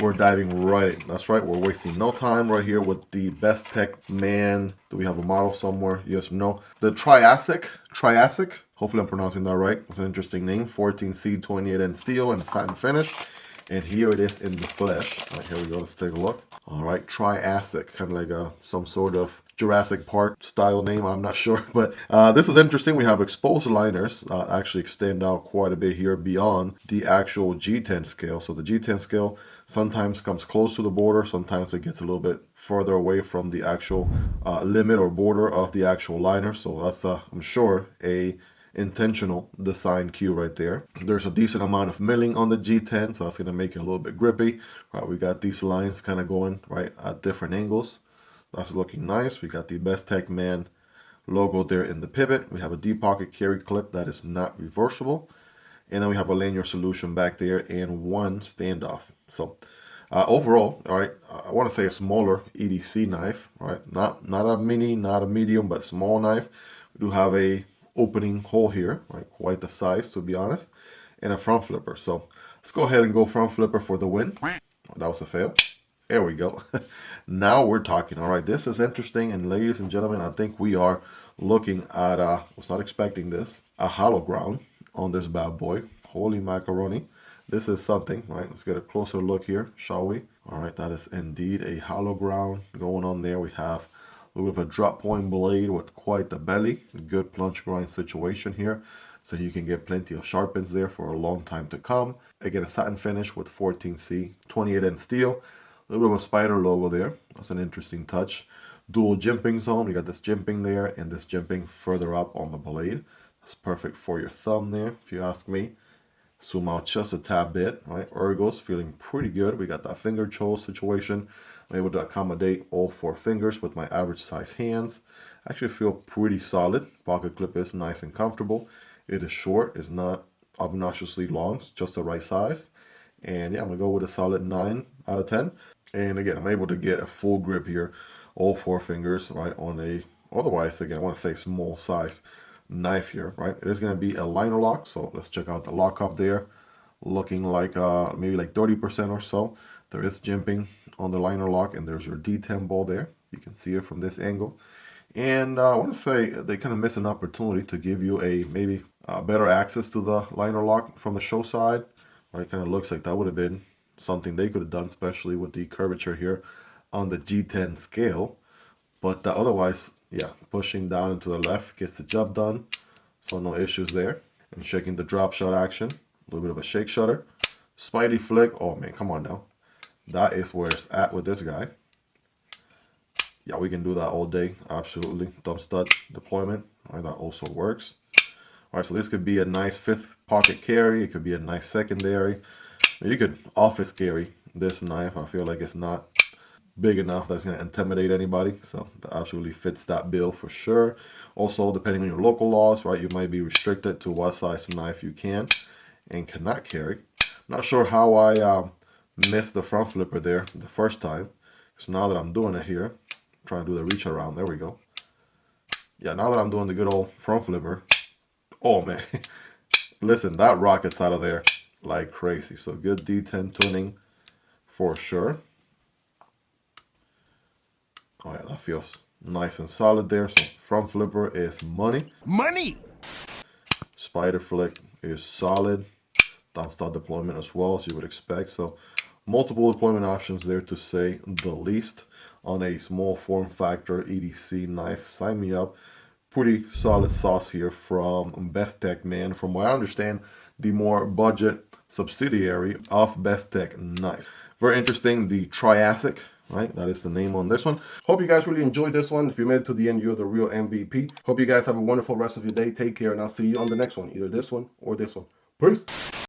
we're diving right in. That's right, we're wasting no time right here with the Bestechman. Do we have a model somewhere? Yes or no? The Triassic. Hopefully I'm pronouncing that right. It's an interesting name. 14C, 28N steel and satin finish. And here it is in the flesh. All right, here we go. Let's take a look. All right, Triassic, kind of like some sort of Jurassic Park style name. I'm not sure, but this is interesting. We have exposed liners actually extend out quite a bit here beyond the actual G10 scale. So the G10 scale sometimes comes close to the border. Sometimes it gets a little bit further away from the actual limit or border of the actual liner. So that's, I'm sure, a intentional design cue right there. There's a decent amount of milling on the G10, so that's going to make it a little bit grippy. Right, we got these lines kind of going right at different angles. That's looking nice. We got the Bestechman logo there in the pivot. We have a deep pocket carry clip that is not reversible, and then we have a lanyard solution back there and one standoff. So overall, all right, I want to say a smaller EDC knife, all right, not a mini, not a medium, but a small knife. We do have a opening hole here, right, quite the size to be honest, and a front flipper. So let's go ahead and go front flipper for the win. That was a fail. There we go. Now we're talking. All right, this is interesting, and ladies and gentlemen, I think we are looking at was not expecting this, a hollow ground on this bad boy. Holy macaroni, this is something. Right, let's get a closer look here, shall we? All right, that is indeed a hollow ground going on there. We have a little bit of a drop point blade with quite the belly. A good plunge grind situation here, so you can get plenty of sharpens there for a long time to come. Again, a satin finish with 14C, 28N steel. A little bit of a spider logo there. That's an interesting touch. Dual jimping zone. We got this jimping there and this jimping further up on the blade. That's perfect for your thumb there, if you ask me. Zoom out just a tad bit, right? Ergo's feeling pretty good. We got that finger choke situation. I'm able to accommodate all 4 fingers with my average size hands. Actually feel pretty solid. Pocket clip is nice and comfortable. It is short. It's not obnoxiously long. It's just the right size. And yeah, I'm going to go with a solid 9 out of 10. And again, I'm able to get a full grip here. All 4 fingers, right, on a, otherwise, again, I want to say small size knife here, right? It is going to be a liner lock. So let's check out the lock up there. Looking like maybe like 30% or so. There is jimping on the liner lock, and there's your D10 ball there. You can see it from this angle. And I want to say they kind of miss an opportunity to give you a maybe better access to the liner lock from the show side. Right, it kind of looks like that would have been something they could have done, especially with the curvature here on the G10 scale. But otherwise, yeah, pushing down into the left gets the job done. So no issues there. And shaking the drop shot action. A little bit of a shake shutter. Spidey flick. Oh man, come on now. That is where it's at with this guy. Yeah, we can do that all day. Absolutely. Thumb stud deployment. All right, that also works. All right, so this could be a nice 5th pocket carry. It could be a nice secondary. You could office carry this knife. I feel like it's not big enough that's going to intimidate anybody. So that absolutely fits that bill for sure. Also, depending on your local laws, right, you might be restricted to what size knife you can and cannot carry. Not sure how I missed the front flipper there the first time. So now that I'm doing it here, I'm trying to do the reach around. There we go. Yeah, now that I'm doing the good old front flipper. Oh man, listen, that rockets out of there like crazy. So good D10 tuning for sure. Oh yeah, that feels nice and solid there. So front flipper is money. Money! Spider flick is solid. Thumb stud deployment as well, as you would expect. So multiple deployment options there, to say the least, on a small form factor EDC knife. Sign me up. Pretty solid sauce here from Bestechman. From what I understand, the more budget subsidiary of Bestech knives. Very interesting, the Triassic, right? That is the name on this one. Hope you guys really enjoyed this one. If you made it to the end, you're the real MVP. Hope you guys have a wonderful rest of your day. Take care, and I'll see you on the next one. Either this one or this one. Peace.